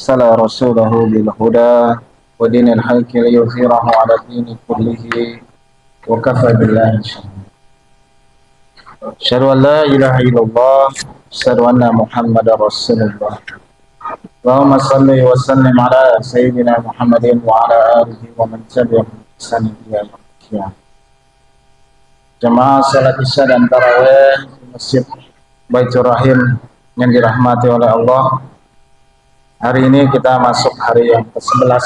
أرسل رسوله بالهدى ودين الحق ليظهره على الدين كله وكفى بالله شهيدا. أشهد أن لا إله إلا الله أشهد أن محمدا رسول الله. اللهم صل وسلم على سيدنا محمد وعلى آله ومن تبعهم بإحسان إلى يوم القيامة. Jemaah salat Isya dan Tarawih di Masjid Baitur Rahim yang dirahmati oleh Allah. Hari ini kita masuk hari yang ke-11.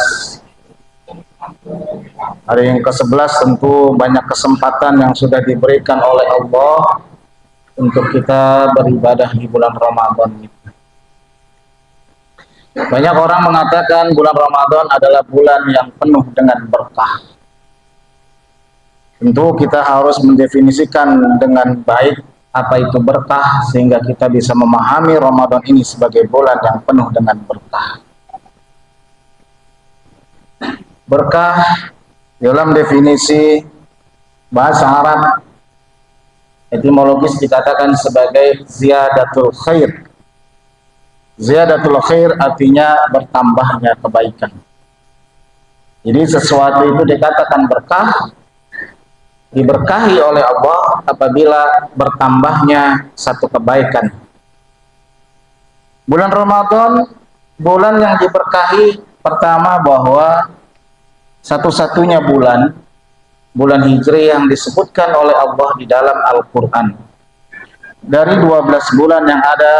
Hari yang ke-11 tentu banyak kesempatan yang sudah diberikan oleh Allah untuk kita beribadah di bulan Ramadan ini. Banyak orang mengatakan bulan Ramadan adalah bulan yang penuh dengan berkah. Tentu kita harus mendefinisikan dengan baik apa itu berkah sehingga kita bisa memahami Ramadan ini sebagai bulan yang penuh dengan berkah. Berkah dalam definisi bahasa Arab etimologis dikatakan sebagai ziyadatul khair. Ziyadatul khair artinya bertambahnya kebaikan. Jadi sesuatu itu dikatakan berkah, diberkahi oleh Allah apabila bertambahnya satu kebaikan. Bulan Ramadan, bulan yang diberkahi, pertama bahwa satu-satunya bulan Hijri yang disebutkan oleh Allah di dalam Al-Quran. Dari 12 bulan yang ada,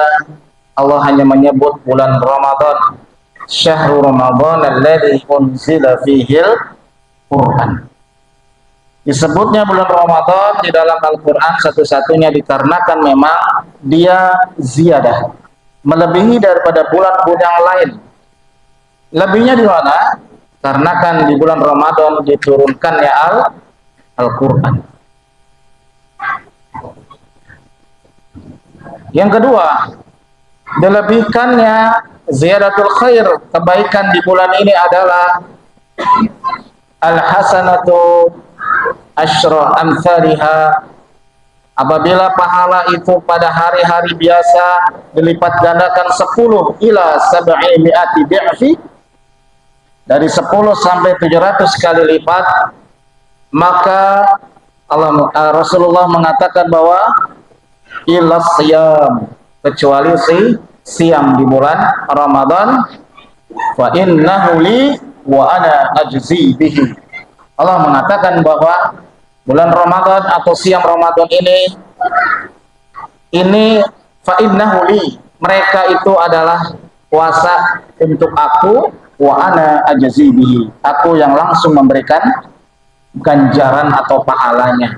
Allah hanya menyebut bulan Ramadan. Syahrul Ramadan alladzi unzila fihil Quran. Disebutnya bulan Ramadan di dalam Al-Quran satu-satunya dikarenakan memang dia ziyadah, melebihi daripada bulan-bulan yang lain. Lebihnya di mana? Karena kan di bulan Ramadan diturunkannya Al-Quran. Yang kedua, dilebihkannya ziyadatul khair, kebaikan di bulan ini adalah al-hasanatu asyra amsalihha. Apabila pahala itu pada hari-hari biasa dilipat gandakan 10 ila 700 di'fi, dari 10 sampai 700 kali lipat, maka Rasulullah mengatakan bahwa ila siyam, kecuali siam di bulan Ramadan, fa innahu li wa ana ajzi bihi. Allah mengatakan bahwa bulan Ramadan atau siam Ramadan ini fa innahu li, mereka itu adalah puasa untuk aku, wa ana ajzi bihi, aku yang langsung memberikan ganjaran atau pahalanya.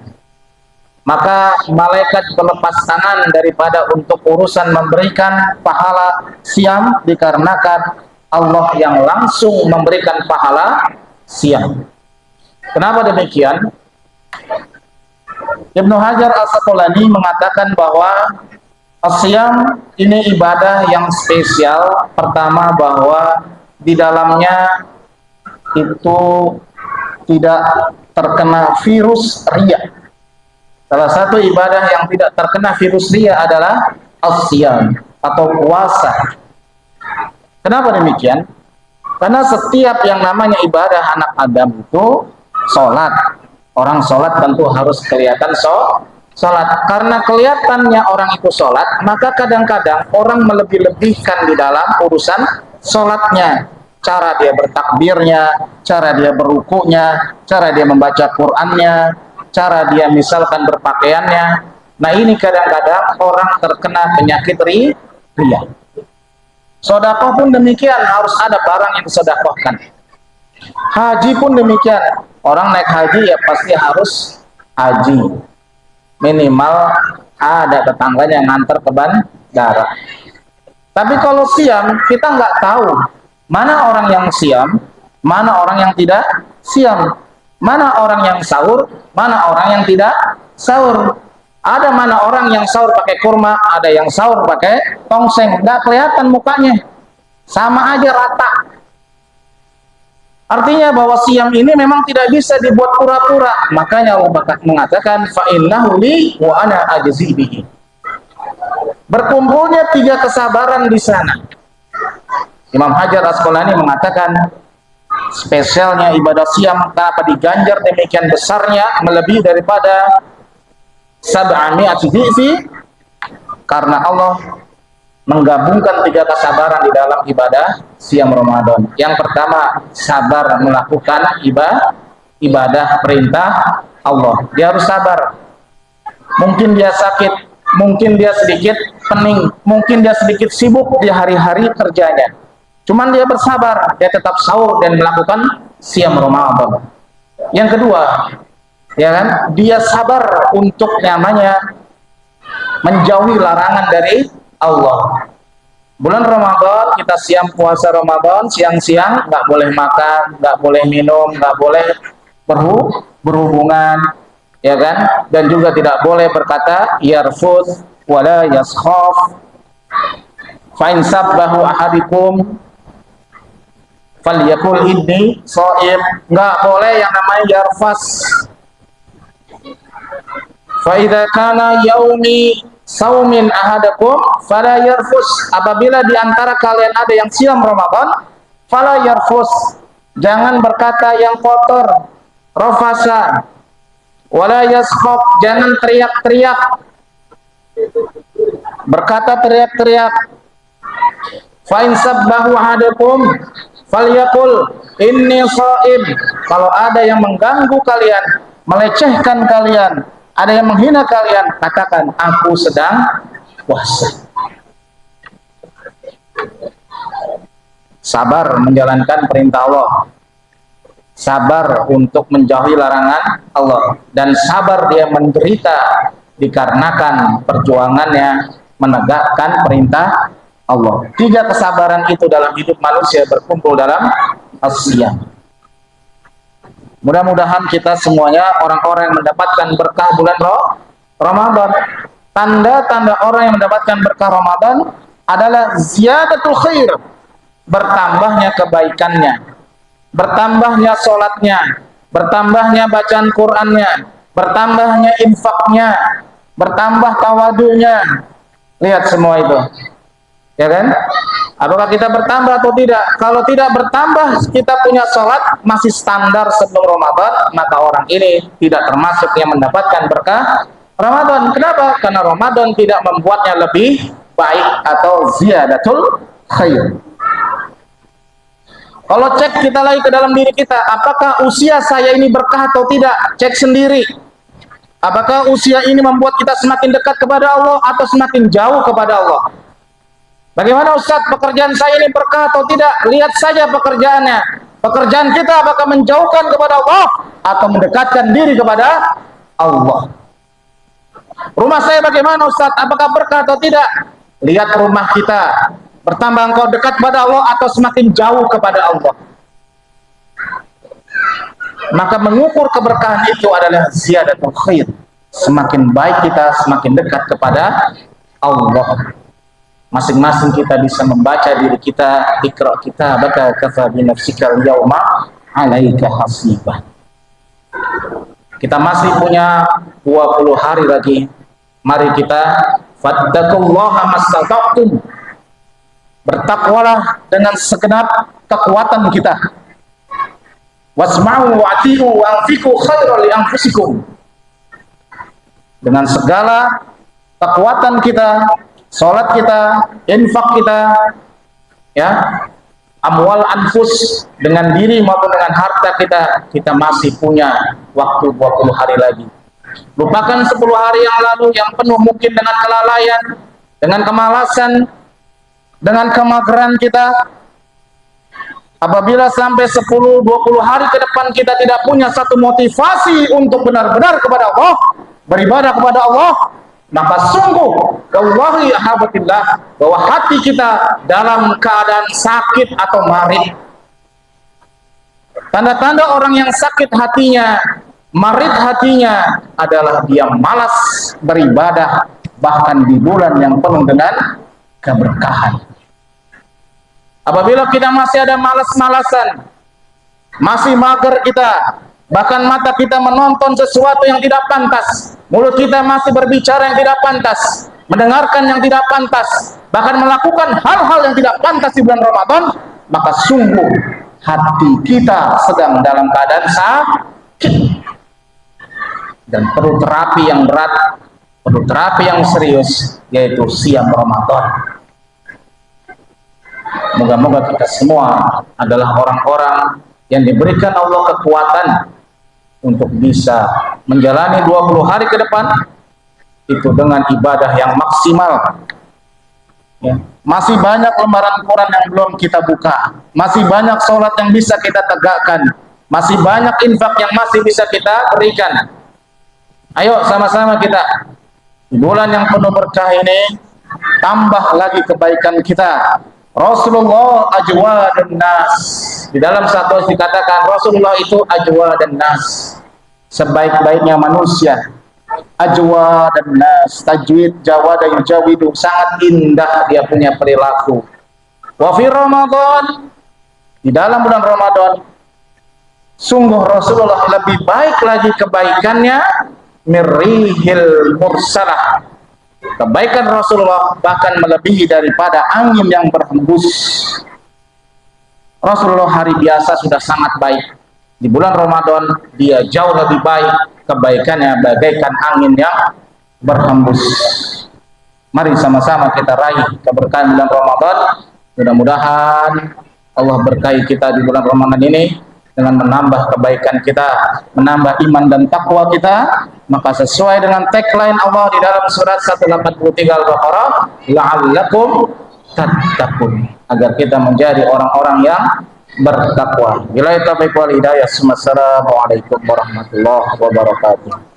Maka malaikat berlepas tangan daripada untuk urusan memberikan pahala siam dikarenakan Allah yang langsung memberikan pahala siam. Kenapa demikian? Ibnu Hajar Al-Asqalani mengatakan bahwa as-siyam ini ibadah yang spesial. Pertama bahwa di dalamnya itu tidak terkena virus riya. Salah satu ibadah yang tidak terkena virus riya adalah as-siyam atau puasa. Kenapa demikian? Karena setiap yang namanya ibadah anak Adam itu sholat. Orang sholat tentu harus kelihatan sholat. Karena kelihatannya orang itu sholat, maka kadang-kadang orang melebih-lebihkan di dalam urusan sholatnya. Cara dia bertakbirnya, cara dia berrukunya, cara dia membaca Qur'annya, cara dia misalkan berpakaiannya. Nah ini kadang-kadang orang terkena penyakit riya. Sedekah pun demikian, harus ada barang yang disedekahkan. Haji pun demikian. Orang naik haji ya pasti harus haji. Minimal ada tetangganya yang nganter ke bandara. Tapi kalau siam, kita nggak tahu mana orang yang siam, mana orang yang tidak siam, mana orang yang sahur, mana orang yang tidak sahur. Ada mana orang yang sahur pakai kurma, ada yang sahur pakai tongseng, nggak kelihatan mukanya, sama aja rata. Artinya bahwa siam ini memang tidak bisa dibuat pura-pura. Makanya Allah mengatakan fa innahu li wa ana ajzi bihi. Berkumpulnya 3 kesabaran di sana. Imam Hajar Asqalani mengatakan spesialnya ibadah siam kenapa diganjar demikian besarnya melebihi daripada sab'ami'ati dhi'fi, karena Allah menggabungkan 3 kesabaran di dalam ibadah siam Ramadan. Yang pertama, sabar melakukan ibadah perintah Allah. Dia harus sabar. Mungkin dia sakit, mungkin dia sedikit pening, mungkin dia sedikit sibuk di hari-hari kerjanya. Cuman dia bersabar, dia tetap sahur dan melakukan siam Ramadan. Yang kedua, ya kan, dia sabar untuk namanya menjauhi larangan dari Allah. Bulan Ramadan kita siam puasa Ramadan, siang-siang nggak boleh makan, nggak boleh minum, nggak boleh berhubungan, ya kan? Dan juga tidak boleh berkata yarfud wala yaskhaf. Fa in sabbahu ahadikum falyakul inni shaim. Nggak boleh yang namanya yarfas. Fa idza kana yaumi saumin ahadakum fala yarfus. Apabila di antara kalian ada yang siam Ramadan, fala yarfus, jangan berkata yang kotor, rafasa, wala yaskhab, jangan teriak-teriak, berkata teriak-teriak. Fa in sabbahu ahadakum falyaqul inni shaim. Kalau ada yang mengganggu kalian, melecehkan kalian, ada yang menghina kalian, katakan aku sedang puasa. Sabar menjalankan perintah Allah, sabar untuk menjauhi larangan Allah, dan sabar dia menderita dikarenakan perjuangannya menegakkan perintah Allah. 3 kesabaran itu dalam hidup manusia berkumpul dalam as-siyam. Mudah-mudahan kita semuanya orang-orang yang mendapatkan berkah bulan Ramadan. Tanda-tanda orang yang mendapatkan berkah Ramadan adalah ziyadatul khair, bertambahnya kebaikannya, bertambahnya sholatnya, bertambahnya bacaan Qur'annya, bertambahnya infaknya, bertambah tawadunya. Lihat semua itu, ya kan? Apakah kita bertambah atau tidak? Kalau tidak bertambah, kita punya sholat masih standar sebelum Ramadan, maka orang ini tidak termasuk yang mendapatkan berkah Ramadan. Kenapa? Karena Ramadan tidak membuatnya lebih baik atau ziyadatul khair. Kalau cek kita lagi ke dalam diri kita, apakah usia saya ini berkah atau tidak? Cek sendiri. Apakah usia ini membuat kita semakin dekat kepada Allah atau semakin jauh kepada Allah? Bagaimana Ustaz, pekerjaan saya ini berkah atau tidak? Lihat saja pekerjaannya. Pekerjaan kita apakah menjauhkan kepada Allah atau mendekatkan diri kepada Allah? Rumah saya bagaimana Ustaz, apakah berkah atau tidak? Lihat rumah kita, bertambah engkau dekat kepada Allah atau semakin jauh kepada Allah? Maka mengukur keberkahan itu adalah ziyadatul khair. Semakin baik kita, semakin dekat kepada Allah. Masing-masing kita bisa membaca diri kita, ikra kita, baka kafa bi nafsika al-yawma 'alaika hasibah. Kita masih punya 20 hari lagi. Mari kita fattaqullaha mastata'tum. Bertakwalah dengan segenap kekuatan kita. Wasma'u wa'ti'u wa'anfiqu khairan li anfusikum. Dengan segala kekuatan kita, sholat kita, infak kita, ya, amwal anfus, dengan diri maupun dengan harta kita masih punya waktu 20 hari lagi. Lupakan 10 hari yang lalu yang penuh mungkin dengan kelalaian, dengan kemalasan, dengan kemageran kita. Apabila sampai 10-20 hari ke depan kita tidak punya satu motivasi untuk benar-benar kepada Allah, beribadah kepada Allah, maka sungguh wallahi ahabatillah, bahwa hati kita dalam keadaan sakit atau marid. Tanda-tanda orang yang sakit hatinya, marid hatinya adalah dia malas beribadah, bahkan di bulan yang penuh dengan keberkahan. Apabila kita masih ada malas-malasan, masih mager kita, bahkan mata kita menonton sesuatu yang tidak pantas, mulut kita masih berbicara yang tidak pantas, mendengarkan yang tidak pantas, bahkan melakukan hal-hal yang tidak pantas di bulan Ramadan, maka sungguh hati kita sedang dalam keadaan sakit dan perlu terapi yang berat, perlu terapi yang serius, yaitu siam Ramadan. Moga-moga kita semua adalah orang-orang yang diberikan Allah kekuatan untuk bisa menjalani 20 hari ke depan itu dengan ibadah yang maksimal. Ya. Masih banyak lembaran Quran yang belum kita buka, masih banyak sholat yang bisa kita tegakkan, masih banyak infak yang masih bisa kita berikan. Ayo sama-sama kita di bulan yang penuh berkah ini tambah lagi kebaikan kita. Rasulullah ajwadun nas, di dalam satu hadis dikatakan Rasulullah itu ajwadun nas, sebaik-baiknya manusia. Ajwadun nas, tajwid jawada yujawidu, sangat indah dia punya perilaku. Wa fi Ramadan, di dalam bulan Ramadan sungguh Rasulullah lebih baik lagi kebaikannya mirrihil mursalah. Kebaikan Rasulullah bahkan melebihi daripada angin yang berhembus. Rasulullah hari biasa sudah sangat baik. Di bulan Ramadan dia jauh lebih baik, kebaikannya bagaikan angin yang berhembus. Mari sama-sama kita raih keberkahan bulan Ramadan. Mudah-mudahan Allah berkahi kita di bulan Ramadan ini dengan menambah kebaikan kita, menambah iman dan takwa kita. Maka sesuai dengan tagline Allah di dalam surat 183 Al-Baqarah, la'allakum tattaqun, agar kita menjadi orang-orang yang bertakwa. Billahi taufiq wal hidayah. Assalamualaikum warahmatullahi wabarakatuh.